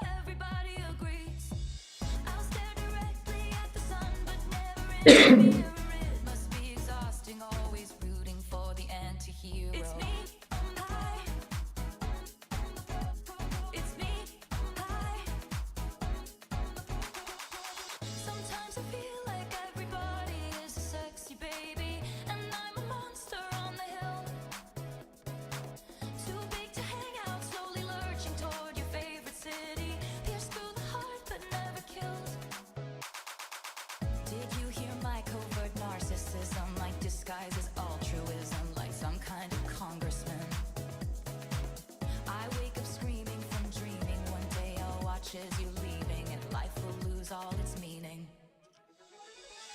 Everybody agrees. I'll stare directly at the sun, but never in the mirror. It must be exhausting, always rooting for the anti-hero. It's me, hi. It's me, hi. Sometimes I feel like everybody is a sexy baby, and I'm a monster on the hill. Too big to hang out, slowly lurching toward your favorite city. Pierced through the heart, but never killed. Did you hear my covert narcissism? Like disguises altruism, like some kind of congressman. I wake up screaming from dreaming. One day I'll watch as you're leaving, and life will lose all its meaning.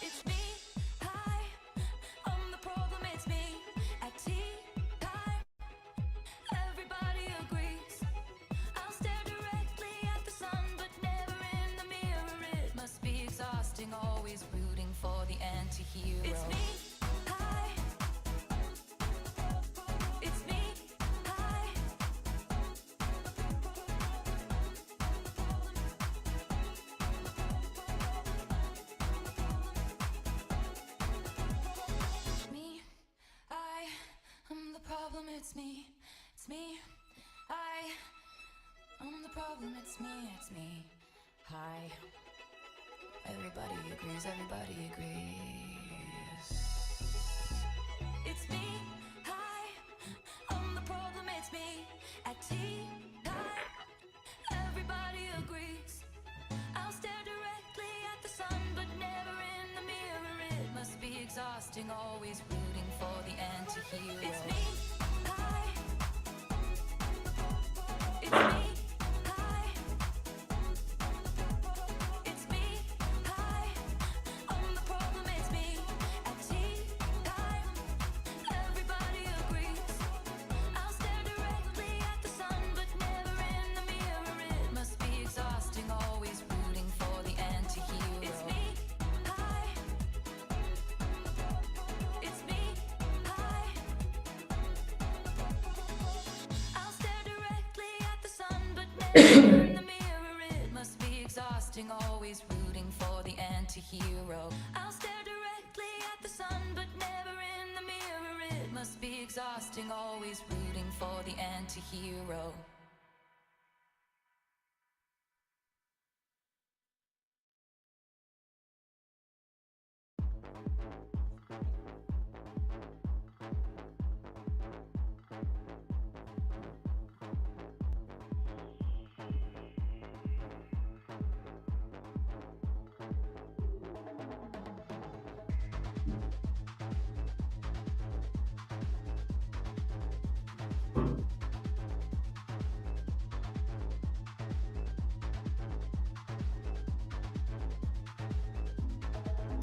It's me, hi. I'm the problem, it's me. At tea time, everybody agrees. I'll stare directly at the sun, but never in the mirror. It must be exhausting, always rooting for the anti-hero. It's me, hi. It's me, hi. Me, I'm the problem, it's me. It's me, I'm the problem, it's me. Hi. Everybody agrees, everybody agrees. It's me, hi. I'm the problem, it's me. At tea time, everybody agrees. I'll stare directly at the sun, but never in the mirror. It must be exhausting, always rooting for the anti-hero. It's me, hi. It's me, hi. It's me, hi. I'm the problem, it's me. At tea time, everybody agrees. I'll stare directly at the sun, but never in the mirror. It must be exhausting, always rooting for the anti-hero. It's me, hi. It's me, hi. I'll stare directly at the sun, but never in the mirror. It must be exhausting, always rooting for the anti-hero. I'll stare directly at the sun, but never in the mirror. It must be exhausting, always rooting for the anti-hero.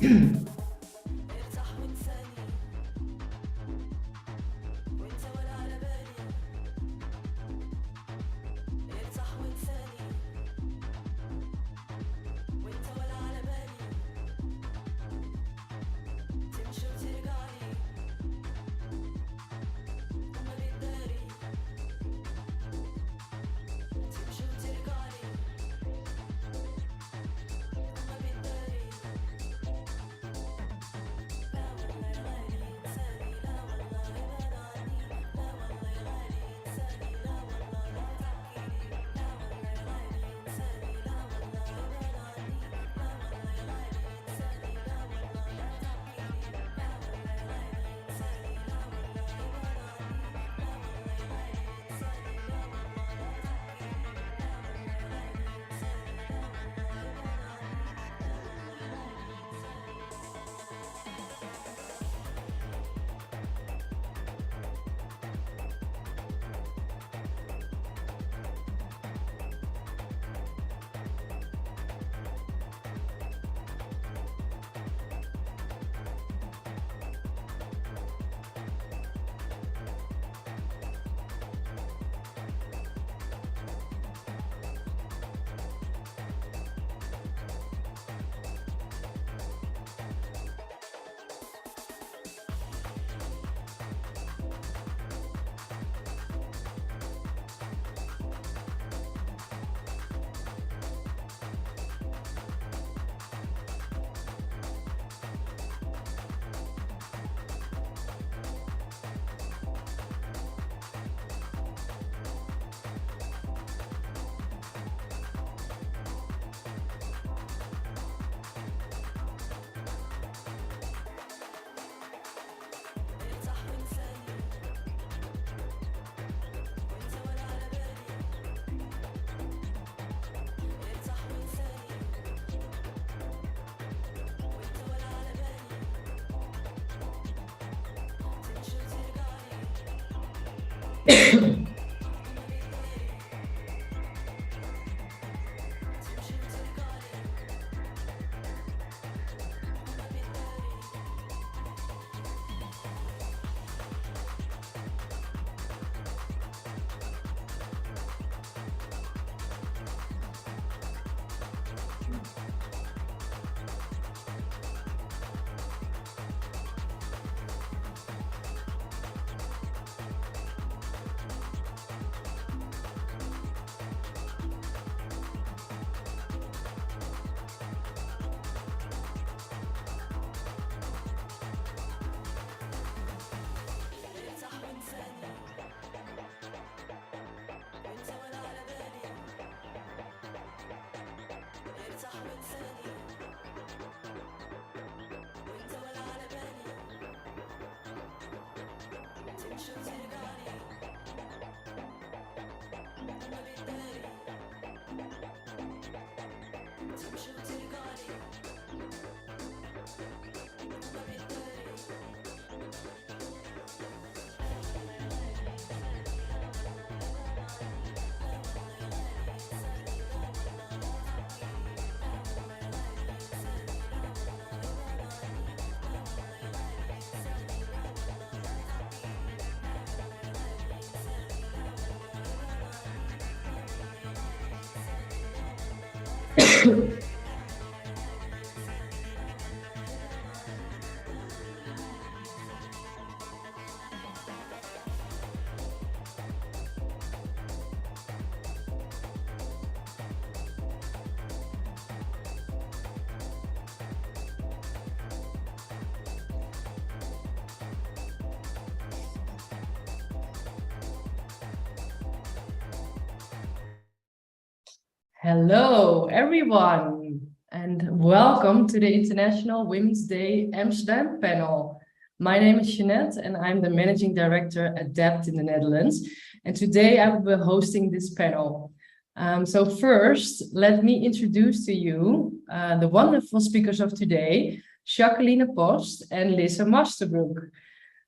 ارتاح وانساني وانت ولا على بالي. ارتاح وانساني وانت ولا على بالي. تمشي وترجعلي وما بتداري. تمشي وترجعلي وما بتداري. Hello, everyone, and welcome to the International Women's Day Amsterdam panel. My name is Jeanette, and I'm the Managing Director at DEPT in the Netherlands. And today I will be hosting this panel. So first, let me introduce to you the wonderful speakers of today, Jacqueline Post and Lisa Masterbroek.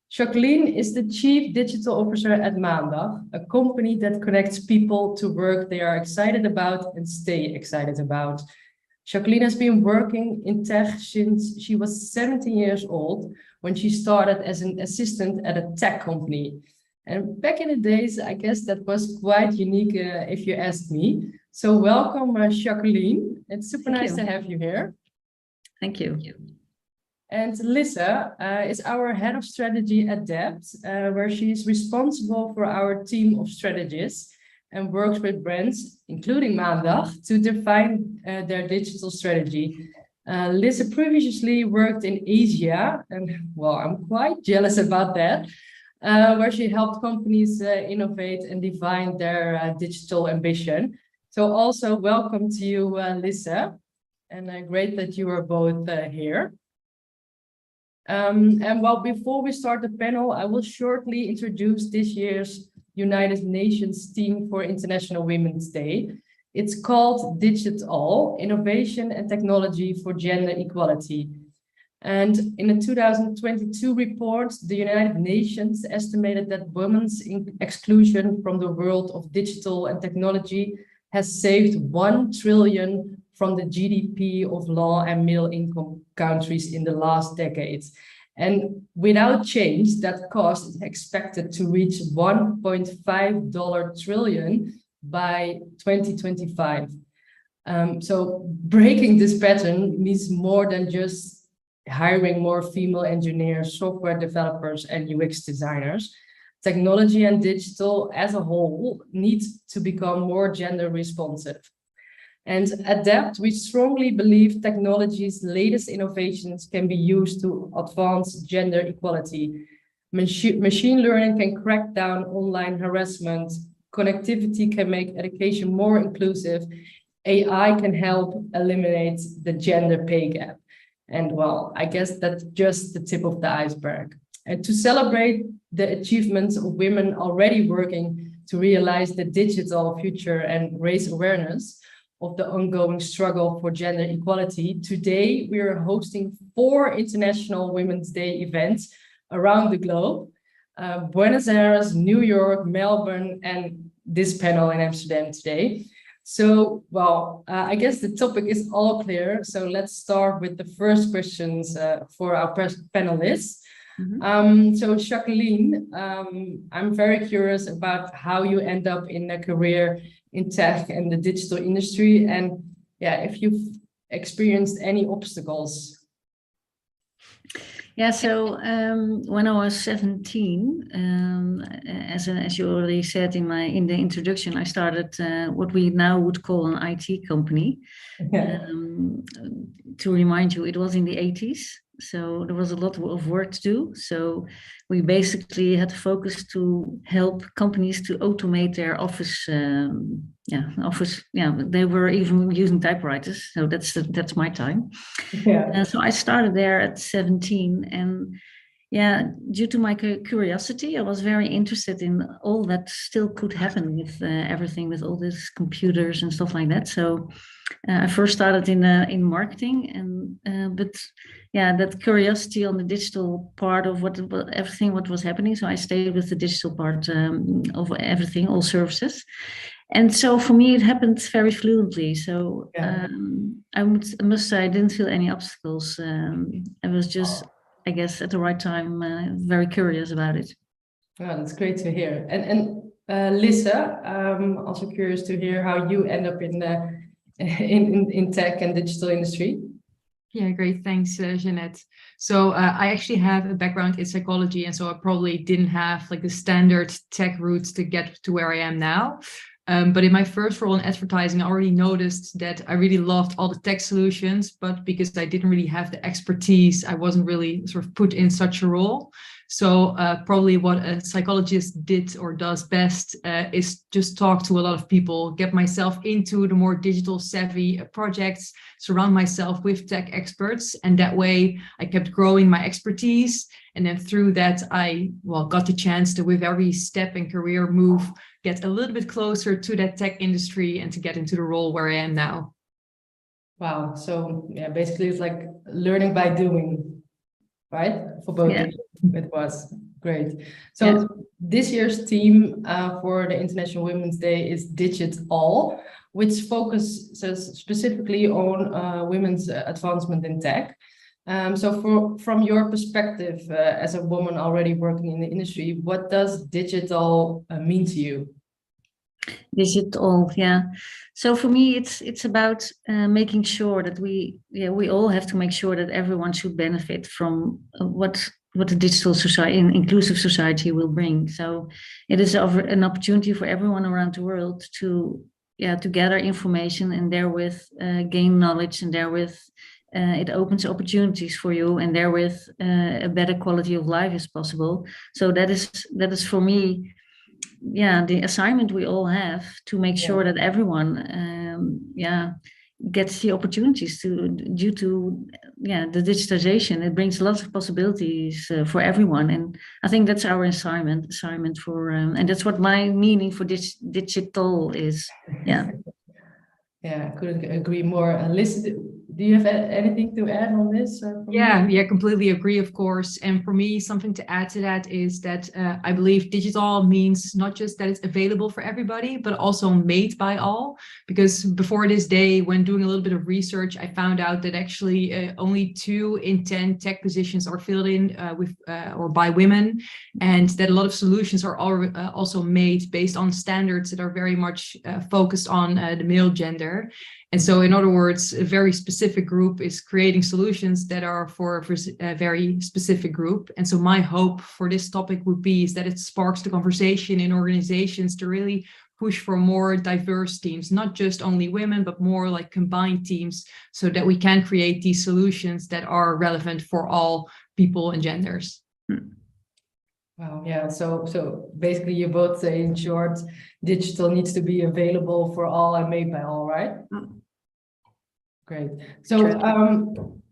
Jacqueline is the Chief Digital Officer at Maandag, a company that connects people to work they are excited about and stay excited about. Jacqueline has been working in tech since she was 17 years old, when she started as an assistant at a tech company. And back in the days, I guess that was quite unique if you ask me. So welcome, Jacqueline. It's super nice to have you here. Thank you. And Lisa is our head of strategy at DEPT, where she is responsible for our team of strategists and works with brands, including Maandag, to define their digital strategy. Lisa previously worked in Asia, and well, I'm quite jealous about that, where she helped companies innovate and define their digital ambition. So also welcome to you, Lisa, and great that you are both here. And well, before we start the panel, I will shortly introduce this year's United Nations theme for International Women's Day. It's called DigitALL, Innovation and Technology for Gender Equality. And in a 2022 report, the United Nations estimated that women's exclusion from the world of digital and technology has saved 1 trillion from the GDP of low and middle-income countries in the last decades. And without change, that cost is expected to reach $1.5 trillion by 2025. So breaking this pattern means more than just hiring more female engineers, software developers, and UX designers. Technology and digital as a whole needs to become more gender responsive. And at DEPT, we strongly believe technology's latest innovations can be used to advance gender equality. Machine learning can crack down online harassment. Connectivity can make education more inclusive. AI can help eliminate the gender pay gap. And well, I guess that's just the tip of the iceberg. And to celebrate the achievements of women already working to realize the digital future and raise awareness of the ongoing struggle for gender equality, today we are hosting 4 International Women's Day events around the globe. Buenos Aires, New York, Melbourne, and this panel in Amsterdam today. So, well, I guess the topic is all clear. So let's start with the first questions for our panelists. So Jacqueline, I'm very curious about how you end up in a career in tech and the digital industry, and yeah, if you've experienced any obstacles. Yeah, so when I was 17, as you already said in the introduction, I started what we now would call an IT company. Yeah. To remind you, it was in the 80s, so there was a lot of work to do. So we basically had to focus to help companies to automate their office. They were even using typewriters, so that's my time. Yeah. So I started there at 17, and yeah, due to my curiosity, I was very interested in all that still could happen with everything, with all these computers and stuff like that. So I first started in marketing, and but yeah, that curiosity on the digital part of everything what was happening. So I stayed with the digital part of everything, all services. And so for me, it happened very fluently. So Yeah. I must say I didn't feel any obstacles. I was just, I guess, at the right time, very curious about it. Oh, that's great to hear. And Lisa, also curious to hear how you end up in the in tech and digital industry. Yeah, great. Thanks, Jeanette. So I actually have a background in psychology, and so I probably didn't have like the standard tech routes to get to where I am now. But in my first role in advertising, I already noticed that I really loved all the tech solutions, but because I didn't really have the expertise, I wasn't really sort of put in such a role. So probably what a psychologist did or does best is just talk to a lot of people, get myself into the more digital savvy projects, surround myself with tech experts. And that way I kept growing my expertise. And then through that, I got the chance to, with every step and career move, get a little bit closer to that tech industry and to get into the role where I am now. Wow. So yeah, basically it's like learning by doing, right? For both of you, it was great. So this year's theme for the International Women's Day is DigitALL, which focuses specifically on women's advancement in tech. So from your perspective as a woman already working in the industry, what does digital mean to you? DigitALL, yeah. So for me, it's about making sure that we all have to make sure that everyone should benefit from what the digital society, inclusive society will bring. So it is an opportunity for everyone around the world to gather information and therewith gain knowledge, and therewith it opens opportunities for you, and therewith a better quality of life is possible. So that is for me, the assignment we all have to make sure that everyone gets the opportunities due to the digitization. It brings lots of possibilities for everyone, and I think that's our assignment for and that's what my meaning for digital is. Yeah, I couldn't agree more. Liz, do you have anything to add on this? Yeah, completely agree, of course. And for me, something to add to that is that I believe digital means not just that it's available for everybody, but also made by all. Because before this day, when doing a little bit of research, I found out that actually only 2 in 10 tech positions are filled in with or by women, and that a lot of solutions are also made based on standards that are very much focused on the male gender. And so, in other words, a very specific group is creating solutions that are for a very specific group. And so my hope for this topic would be is that it sparks the conversation in organizations to really push for more diverse teams, not just only women, but more like combined teams, so that we can create these solutions that are relevant for all people and genders. Wow, yeah. So basically you both say, in short, digital needs to be available for all and made by all, right? Great. So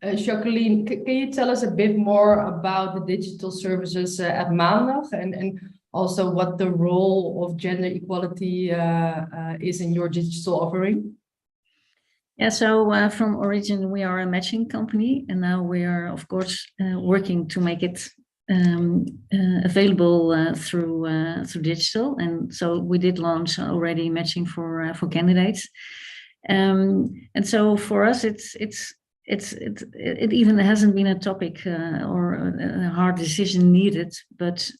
Jacqueline, can you tell us a bit more about the digital services at Maandag, and also what the role of gender equality is in your digital offering? Yeah, so from origin, we are a matching company, and now we are, of course, working to make it available through digital, and so we did launch already matching for candidates. And so for us, it even hasn't been a topic or a hard decision needed, but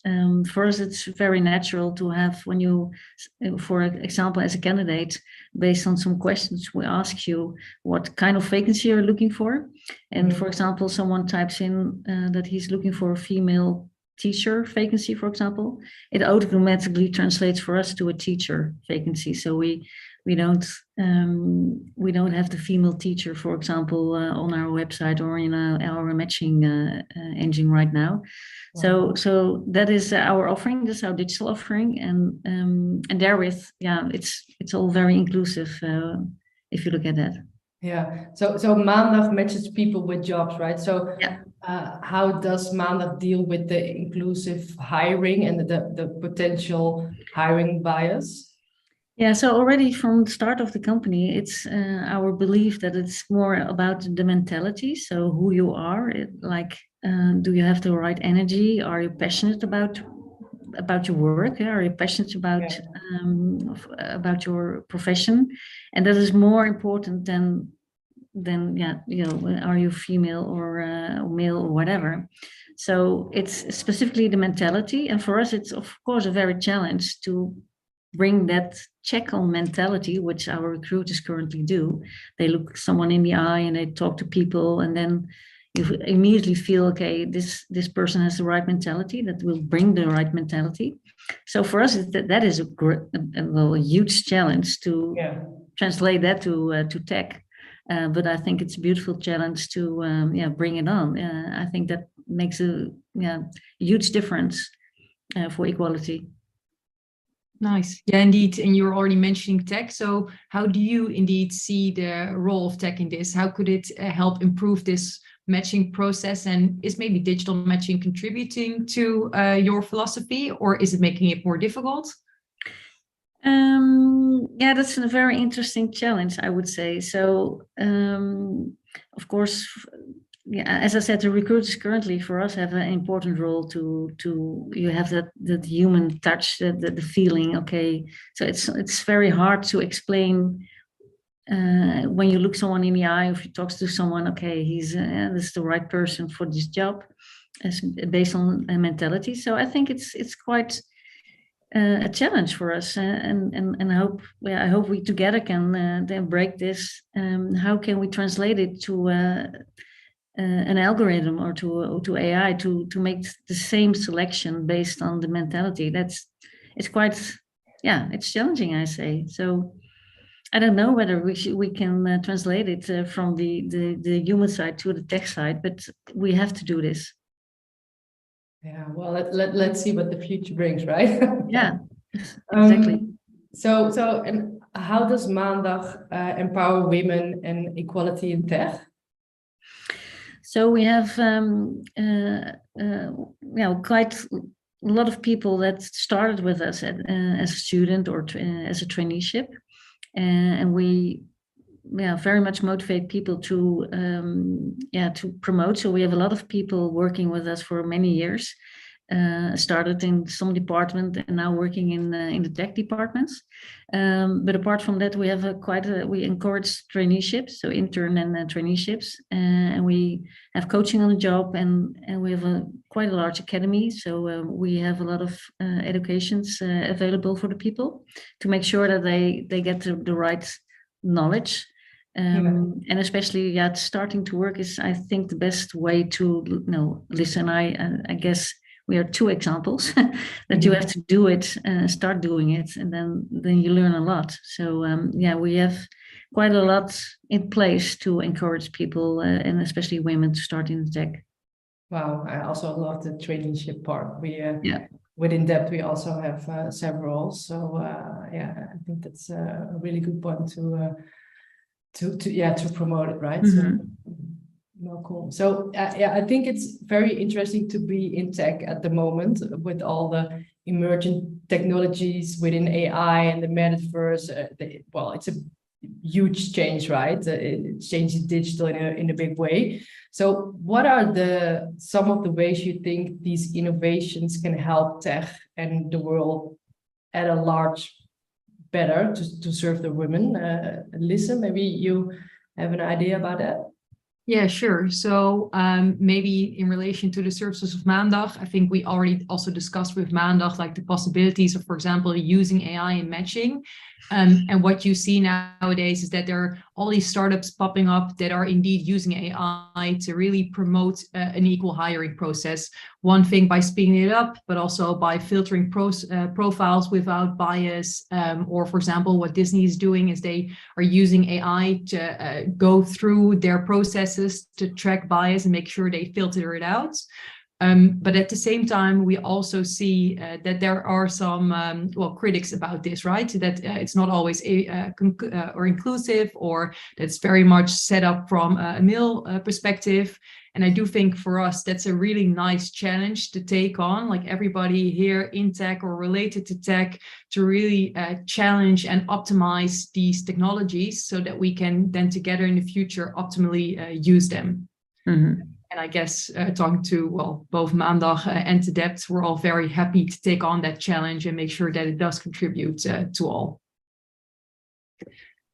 for us it's very natural to have, when you, for example, as a candidate, based on some questions, we ask you what kind of vacancy you're looking for. And for example, someone types in that he's looking for a female teacher vacancy, for example, it automatically translates for us to a teacher vacancy. So we don't have the female teacher, for example, on our website or in our matching engine right now. Wow. So that is our offering. This is our digital offering, and therewith, it's all very inclusive if you look at that. Yeah. So Maandag matches people with jobs, right? So how does Maandag deal with the inclusive hiring and the potential hiring bias? Yeah, so already from the start of the company, it's our belief that it's more about the mentality. So who you are, do you have the right energy? Are you passionate about your work? Are you passionate about your profession? And that is more important than are you female or male or whatever. So it's specifically the mentality, and for us, it's of course a very challenge to bring that check on mentality, which our recruiters currently do. They look someone in the eye and they talk to people, and then you immediately feel, okay, this person has the right mentality, that will bring the right mentality. So for us, that is a huge challenge to translate that to tech. But I think it's a beautiful challenge to bring it on. I think that makes a huge difference for equality. Nice. Yeah, indeed. And you're already mentioning tech. So how do you indeed see the role of tech in this? How could it help improve this matching process? And is maybe digital matching contributing to your philosophy, or is it making it more difficult? That's a very interesting challenge, I would say. So, of course, as I said, the recruiters currently for us have an important role to you have that human touch, the feeling. Okay, so it's very hard to explain when you look someone in the eye, if you talk to someone, okay, he's this is the right person for this job, based on mentality. So I think it's quite a challenge for us, and I hope we together can then break this. How can we translate it to an algorithm or to AI to make the same selection based on the mentality? It's challenging, I say. So I don't know whether we can translate it from the human side to the tech side, but we have to do this. Yeah, well, let's see what the future brings, right? Yeah, exactly. So and how does Maandag empower women and equality in tech? So we have quite a lot of people that started with us as a student or as a traineeship, and we very much motivate people to promote. So we have a lot of people working with us for many years. Started in some department and now working in the tech departments. But apart from that, we have we encourage traineeships, so intern and traineeships, and we have coaching on the job, and we have quite a large academy. So we have a lot of educations available for the people to make sure that they get the right knowledge. And especially starting to work is, I think, the best way to listen. I guess we are two examples that you have to do it, start doing it, and then you learn a lot. So we have quite a lot in place to encourage people and especially women to start in the tech. Wow, I also love the traineeship part. Within DEPT we also have several. So I think that's a really good point to promote it, right? Mm-hmm. So, well, cool. So I think it's very interesting to be in tech at the moment with all the emerging technologies within AI and the metaverse. It's a huge change, right? It's changing digital in a big way. So what are some of the ways you think these innovations can help tech and the world at a large better to serve the women? Lisa, maybe you have an idea about that? Yeah, sure. So maybe in relation to the services of Maandag, I think we already also discussed with Maandag, like the possibilities of, for example, using AI in matching. And what you see nowadays is that there are all these startups popping up that are indeed using AI to really promote an equal hiring process. One thing by speeding it up, but also by filtering profiles without bias. Or, for example, what Disney is doing is they are using AI to go through their processes to track bias and make sure they filter it out. But at the same time, we also see that there are some critics about this, right? That it's not always or inclusive, or that's very much set up from a male perspective. And I do think for us, that's a really nice challenge to take on, like everybody here in tech or related to tech, to really challenge and optimize these technologies so that we can then together in the future optimally use them. Mm-hmm. And I guess talking to, both Maandag and to DEPT, we're all very happy to take on that challenge and make sure that it does contribute to all.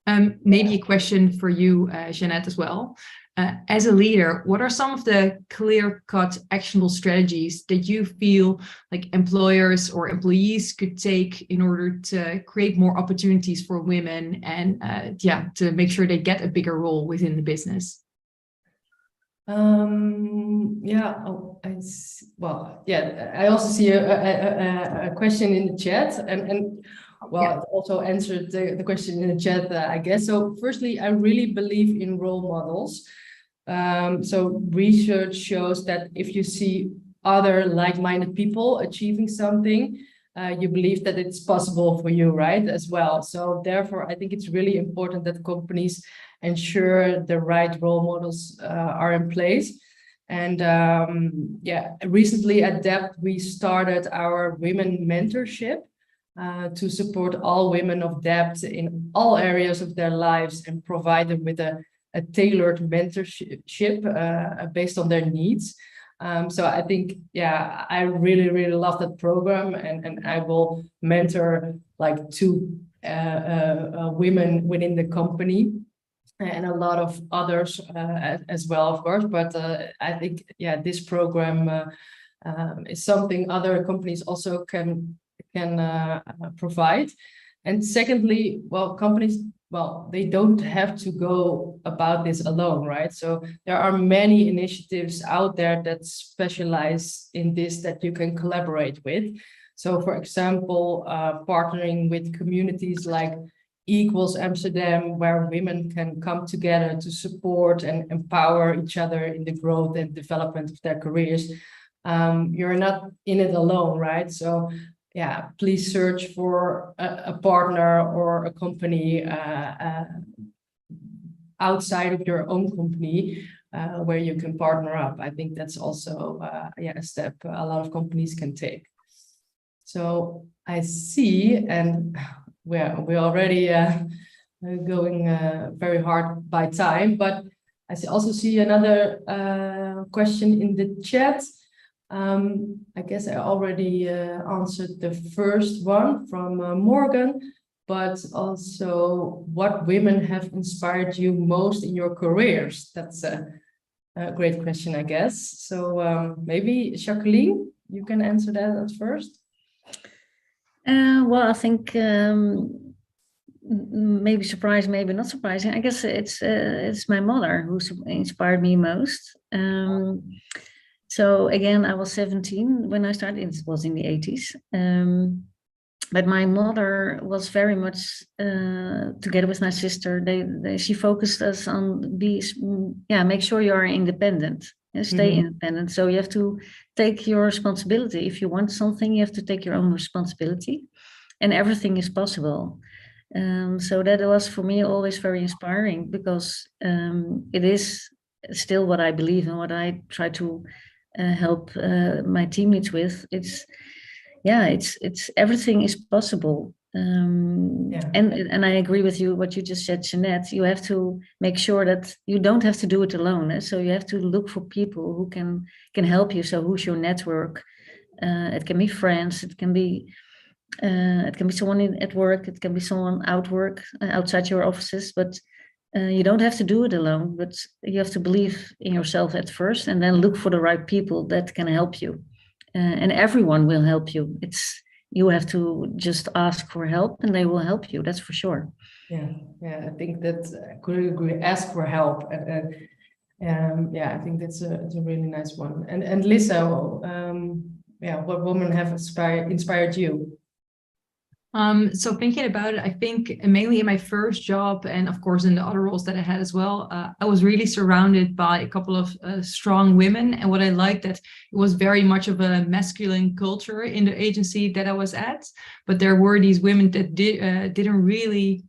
Maybe a question for you, Jeanette, as well. As a leader, what are some of the clear-cut actionable strategies that you feel like employers or employees could take in order to create more opportunities for women and to make sure they get a bigger role within the business? I also see a question in the chat, and it also answered the question in the chat, I guess. So firstly, I really believe in role models. So research shows that if you see other like-minded people achieving something, you believe that it's possible for you, right, as well. So therefore, I think it's really important that companies ensure the right role models are in place. And recently at DEPT, we started our women mentorship to support all women of DEPT in all areas of their lives and provide them with a tailored mentorship based on their needs. So I think, I really, really love that program, and I will mentor like 2 women within the company, and a lot of others as well, of course. But I think, this program is something other companies also can provide. And secondly, companies, they don't have to go about this alone, right? So there are many initiatives out there that specialize in this that you can collaborate with. So, for example, partnering with communities like Equals Amsterdam, where women can come together to support and empower each other in the growth and development of their careers. You're not in it alone, right? So please search for a partner or a company outside of your own company where you can partner up. I think that's also a step a lot of companies can take. So I see, and we're already going very hard by time, but I also see another question in the chat. I guess I already answered the first one from Morgan, but also what women have inspired you most in your careers? That's a great question, I guess. So maybe Jacqueline, you can answer that at first. I think maybe surprising, maybe not surprising. I guess it's my mother who inspired me most. So again, I was 17 when I started. It was in the 80s. But my mother was very much together with my sister. She focused us on make sure you are independent. Stay independent. So you have to take your responsibility. If you want something, you have to take your own responsibility, and everything is possible. So that was for me always very inspiring, because it is still what I believe and what I try to help my teammates with. It's everything is possible. Yeah. And I agree with you, what you just said, Jeanette. You have to make sure that you don't have to do it alone. So you have to look for people who can help you. So who's your network? It can be friends, it can be someone at work, it can be someone outside your offices, but you don't have to do it alone, but you have to believe in yourself at first and then look for the right people that can help you. And everyone will help you. You have to just ask for help and they will help you, that's for sure. Yeah, I think that I could agree. Ask for help, yeah, I think it's a really nice one. And Lisa, what women have inspired you? So thinking about it, I think mainly in my first job and of course in the other roles that I had as well, I was really surrounded by a couple of strong women. And what I liked that it was very much of a masculine culture in the agency that I was at. But there were these women that didn't really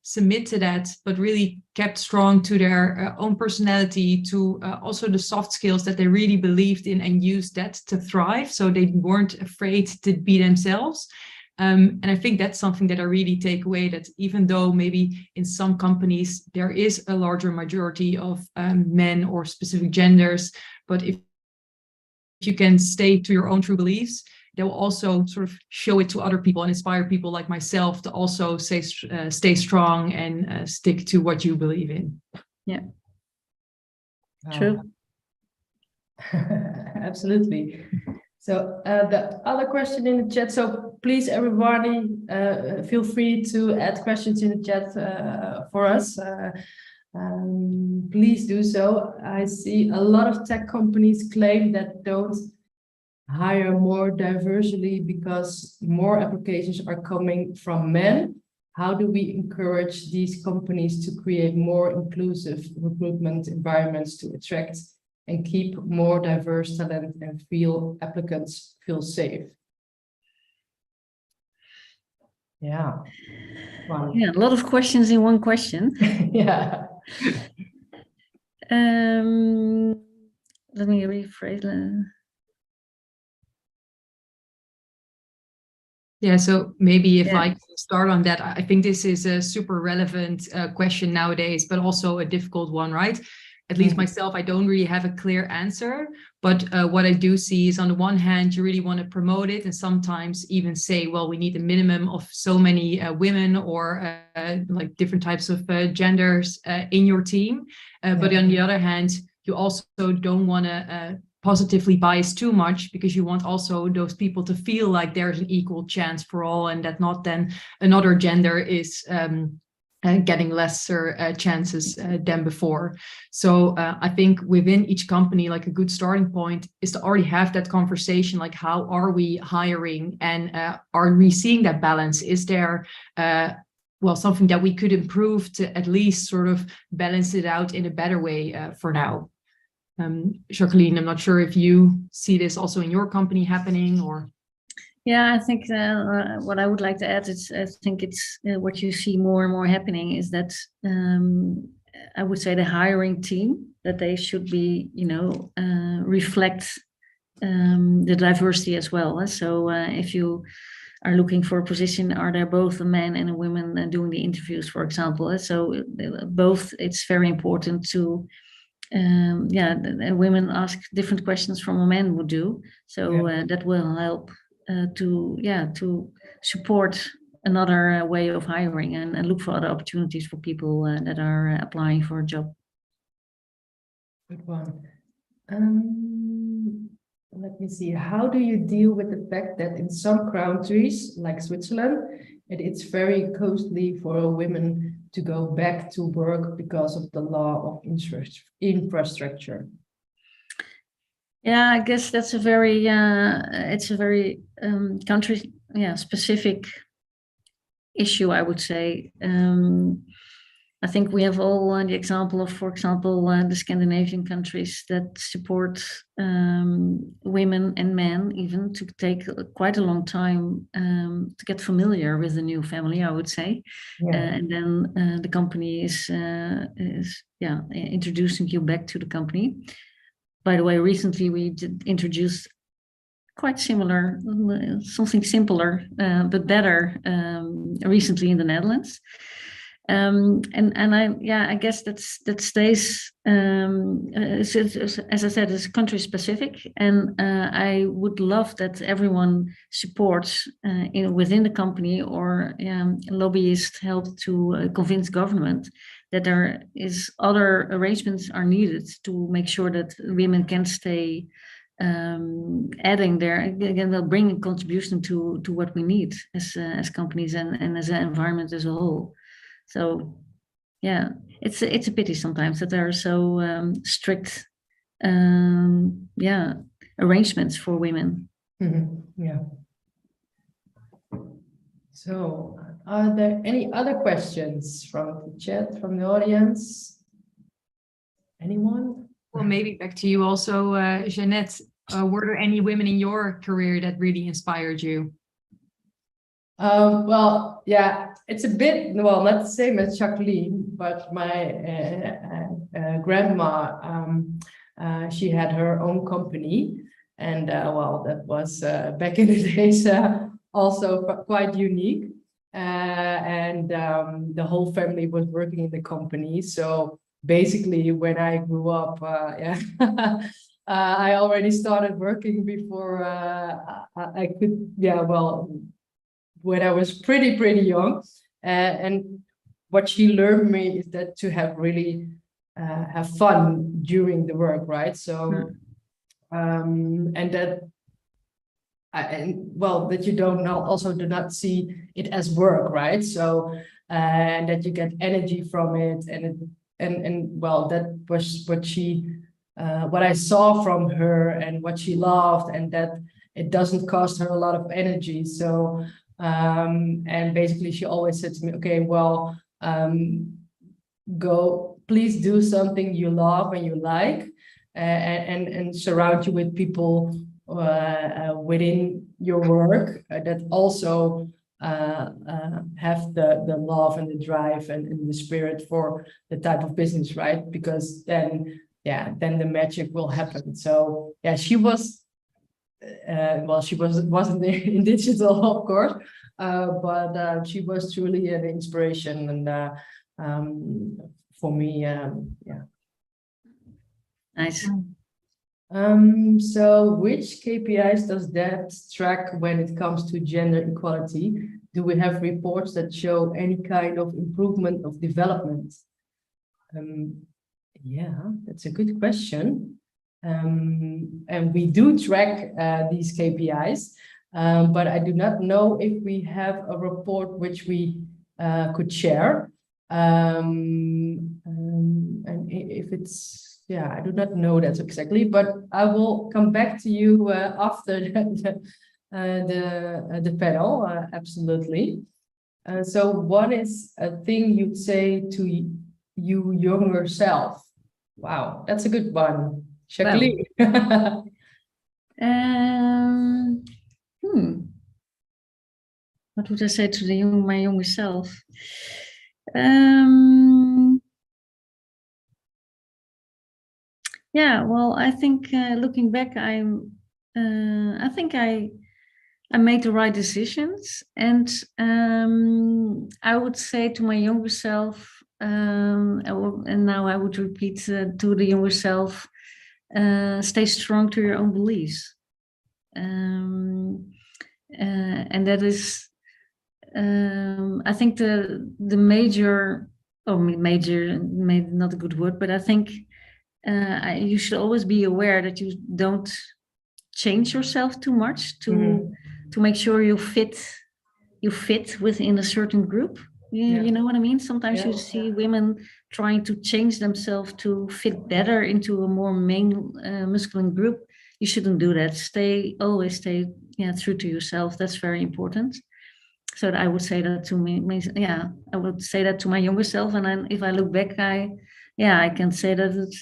submit to that, but really kept strong to their own personality, to also the soft skills that they really believed in and used that to thrive. So they weren't afraid to be themselves. And I think that's something that I really take away, that even though maybe in some companies there is a larger majority of men or specific genders, but if you can stay to your own true beliefs, they will also sort of show it to other people and inspire people like myself to also stay strong and stick to what you believe in. Yeah. Wow. True. Absolutely. So the other question in the chat, so please everybody feel free to add questions in the chat for us. Please do so. I see a lot of tech companies claim that don't hire more diversely because more applications are coming from men. How do we encourage these companies to create more inclusive recruitment environments to attract and keep more diverse talent and feel applicants feel safe? Yeah. Wow. Yeah, a lot of questions in one question. Yeah. Let me rephrase. Yeah, so maybe if I can start on that, I think this is a super relevant question nowadays, but also a difficult one, right? At least myself, I don't really have a clear answer, but what I do see is on the one hand, you really want to promote it and sometimes even say, well, we need a minimum of so many women or like different types of genders in your team. But on the other hand, you also don't want to positively bias too much, because you want also those people to feel like there's an equal chance for all and that not then another gender is getting lesser chances than before. So I think within each company, like a good starting point is to already have that conversation, like how are we hiring and are we seeing that balance? Is there well, something that we could improve to at least sort of balance it out in a better way for now? Jacqueline, I'm not sure if you see this also in your company happening or... Yeah, I think what I would like to add is I think it's what you see more and more happening is that I would say the hiring team, that they should be, reflect the diversity as well. So if you are looking for a position, are there both a man and a woman doing the interviews, for example? So both, it's very important to women ask different questions from a man would do. So that will help to support another way of hiring and look for other opportunities for people that are applying for a job. Good one. Let me see. How do you deal with the fact that in some countries, like Switzerland, it's very costly for women to go back to work because of the law of infrastructure? Yeah, I guess that's a very country specific issue, I would say. I think we have all the example of, for example, the Scandinavian countries that support women and men even to take quite a long time to get familiar with the new family, I would say. And then the company is introducing you back to the company. By the way, recently we introduced quite similar, something simpler, but better, recently in the Netherlands. And I guess that stays, as I said, it's country specific, and I would love that everyone supports within the company, or lobbyists help to convince government that there is other arrangements are needed to make sure that women can stay, adding their, again, they'll bring a contribution to what we need as companies and as an environment as a whole. So yeah, it's a pity sometimes that there are so strict arrangements for women. Yeah. So are there any other questions from the chat, from the audience? Anyone? Well, maybe back to you also, Jeanette. Were there any women in your career that really inspired you? Well, yeah, it's a bit, well, not the same as Jacqueline, but my grandma, she had her own company, and well, that was back in the days also quite unique, and the whole family was working in the company. So basically, when I grew up, yeah, I already started working before I could, yeah, well, when I was pretty young, and what she learned me is that to have really have fun during the work, right? So and that well, that you don't know, also do not see it as work, right? So and that you get energy from it, and well, that was what she what I saw from her and what she loved, and that it doesn't cost her a lot of energy. So and basically she always said to me, okay, well, go, please do something you love and you like, and surround you with people within your work that also have the love and the drive and the spirit for the type of business, right? Because then, yeah, then the magic will happen. So yeah, she was well, she wasn't in digital, of course, but she was truly an inspiration, and for me, yeah. Nice. So which KPIs does DEPT track when it comes to gender equality? Do we have reports that show any kind of improvement of development? Yeah, that's a good question. And we do track these KPIs, but I do not know if we have a report which we could share. And if it's, yeah, I do not know that exactly, but I will come back to you after the panel, absolutely. So what is a thing you'd say to you younger self? Wow, that's a good one. Jacqueline. Well, what would I say to my younger self? Yeah, well, I think looking back, I think I made the right decisions, and I would say to my younger self, and now I would repeat to the younger self, stay strong to your own beliefs, and that is, I think the major, not a good word, but I think you should always be aware that you don't change yourself too much to make sure you fit within a certain group. You know what I mean? Sometimes you see women trying to change themselves to fit better into a more masculine group. You shouldn't do that. Always stay true to yourself. That's very important. So I would say that to me. Yeah, I would say that to my younger self. And if I look back, I can say that it's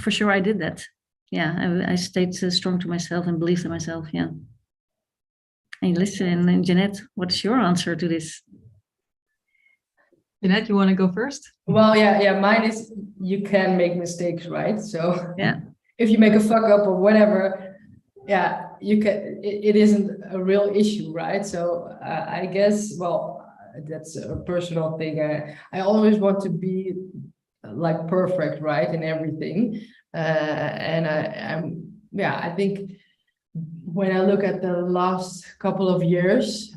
for sure I did that. Yeah, I stayed strong to myself and believed in myself. Yeah. And listen, and Jeanette, what's your answer to this? Jeanette, you want to go first? Well, yeah, mine is you can make mistakes, right? So yeah, if you make a fuck up or whatever, yeah, you can, it isn't a real issue, right? So I guess, well, that's a personal thing. I always want to be like perfect, right, in everything. And yeah, I think when I look at the last couple of years,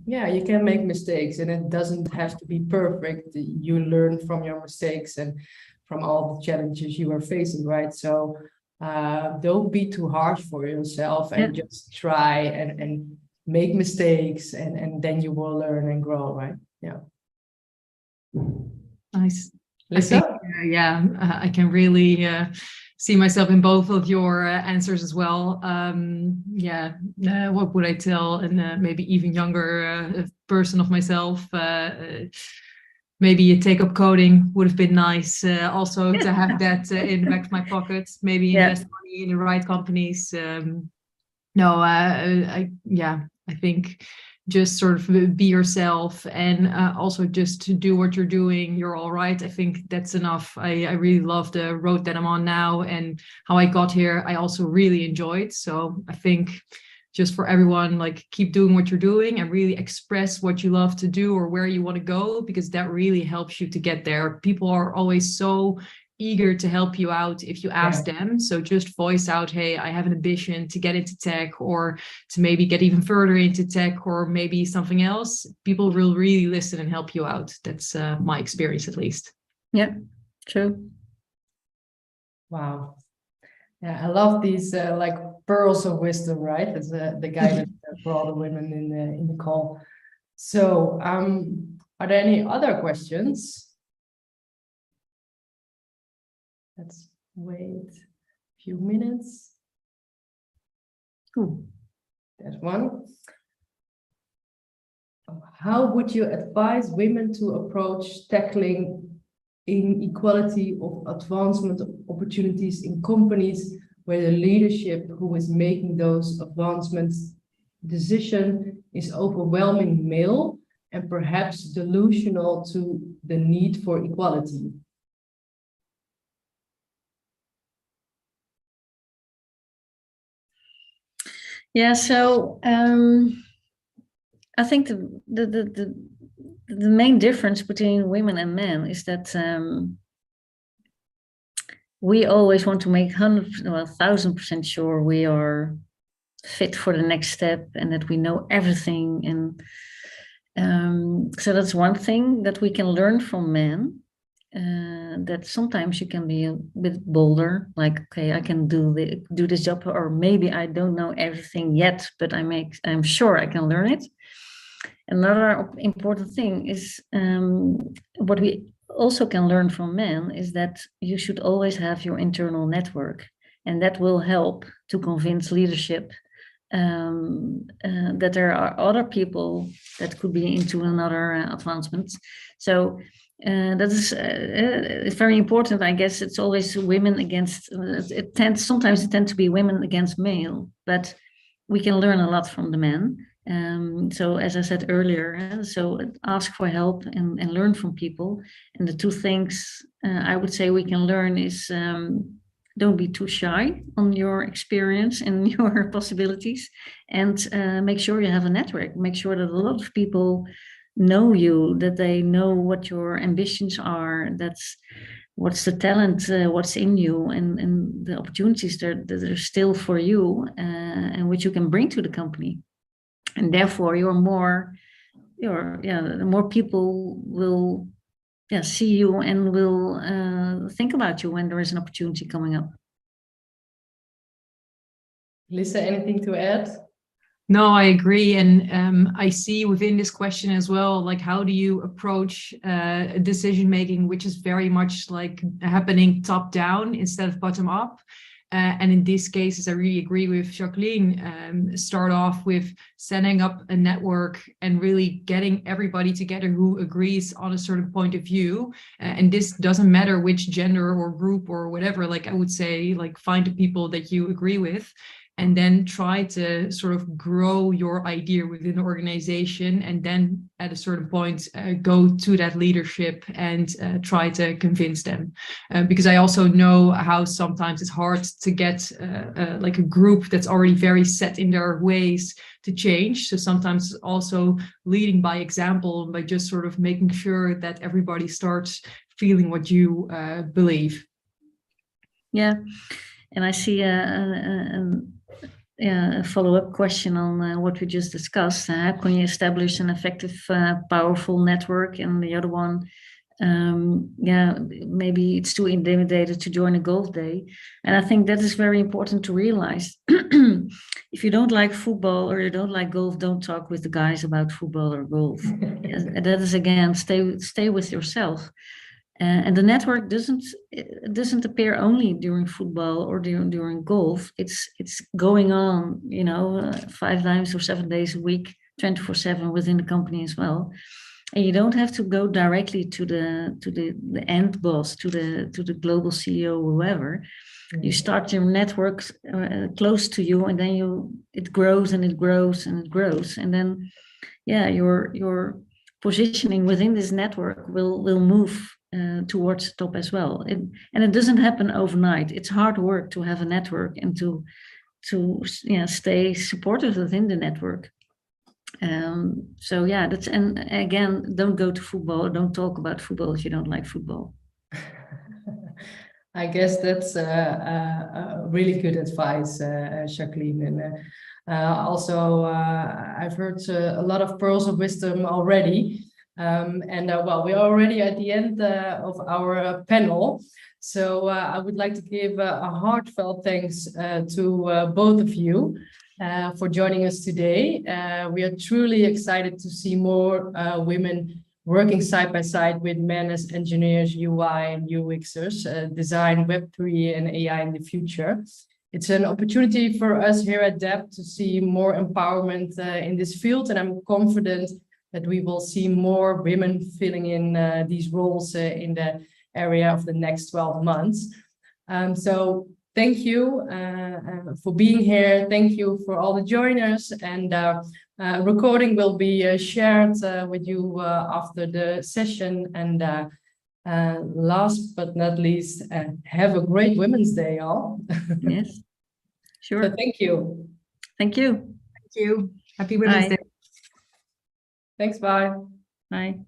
yeah, you can make mistakes and it doesn't have to be perfect. You learn from your mistakes and from all the challenges you are facing, right? So don't be too harsh for yourself and just try and make mistakes and then you will learn and grow, right? Yeah. Nice. Lisa? I think, I can really see myself in both of your answers as well. What would I tell and maybe even younger person of myself? Maybe a take up coding would have been nice. Also to have that in the back of my pocket. Maybe invest money in the right companies. I think just sort of be yourself and also just to do what you're doing. You're all right. I think that's enough. I really love the road that I'm on now and how I got here. I also really enjoyed. So I think just for everyone, like keep doing what you're doing and really express what you love to do or where you want to go, because that really helps you to get there. People are always so eager to help you out if you ask them. So just voice out, hey, I have an ambition to get into tech or to maybe get even further into tech or maybe something else. People will really listen and help you out. That's my experience, at least. Yeah, true. Wow. Yeah, I love these like pearls of wisdom, right? As the guidance for all the women in the call. So are there any other questions? Let's wait a few minutes. There's one. How would you advise women to approach tackling inequality of advancement opportunities in companies where the leadership who is making those advancements decision is overwhelming male and perhaps delusional to the need for equality? Yeah, so I think the main difference between women and men is that we always want to make 1,000% sure we are fit for the next step and that we know everything. And so that's one thing that we can learn from men. That sometimes you can be a bit bolder, like, okay, I can do this job, or maybe I don't know everything yet, but I'm sure I can learn it. Another important thing is what we also can learn from men is that you should always have your internal network, and that will help to convince leadership that there are other people that could be into another advancement. So that is it's very important. I guess it's always women against. Sometimes it tends to be women against male, but we can learn a lot from the men. So as I said earlier, so ask for help and learn from people. And the two things I would say we can learn is don't be too shy on your experience and your possibilities, and make sure you have a network. Make sure that a lot of people know you, that they know what your ambitions are, that's what's the talent, what's in you, and the opportunities that are still for you, and which you can bring to the company. And therefore, more people will see you and will think about you when there is an opportunity coming up. Lisa, anything to add? No, I agree. And I see within this question as well, like, how do you approach decision making, which is very much like happening top down instead of bottom up. And in these cases, I really agree with Jacqueline. Start off with setting up a network and really getting everybody together who agrees on a certain point of view. And this doesn't matter which gender or group or whatever. Like I would say, like find the people that you agree with. and then try to sort of grow your idea within the organization, and then at a certain point go to that leadership and try to convince them. Because I also know how sometimes it's hard to get like a group that's already very set in their ways to change. So sometimes also leading by example, by just sort of making sure that everybody starts feeling what you believe. Yeah, and I see a follow-up question on what we just discussed. How can you establish an effective, powerful network? And the other one, maybe it's too intimidated to join a golf day. And I think that is very important to realize. If you don't like football or you don't like golf, don't talk with the guys about football or golf. And that is, again, stay with yourself. And the network doesn't appear only during football or during golf. It's going on, 5 times or 7 days a week, 24/7 within the company as well. And you don't have to go directly to the end boss, to the global CEO, or whoever. You start your network close to you, and then it grows and it grows and it grows, and then your positioning within this network will move towards the top as well. And it doesn't happen overnight. It's hard work to have a network and to stay supportive within the network. And again, don't go to football or don't talk about football if you don't like football. I guess that's really good advice, Jacqueline. And also, I've heard a lot of pearls of wisdom already. We're already at the end of our panel. So I would like to give a heartfelt thanks to both of you for joining us today. We are truly excited to see more women working side by side with men as engineers, UI and UXers, design Web3 and AI in the future. It's an opportunity for us here at DEPT to see more empowerment in this field, and I'm confident that we will see more women filling in these roles in the area of the next 12 months. So thank you for being here. Thank you for all the joiners, and recording will be shared with you after the session. And last but not least, have a great Women's Day, all. Yes, sure. So thank you. Thank you. Thank you. Happy Women's Bye. Day. Thanks, bye. Bye.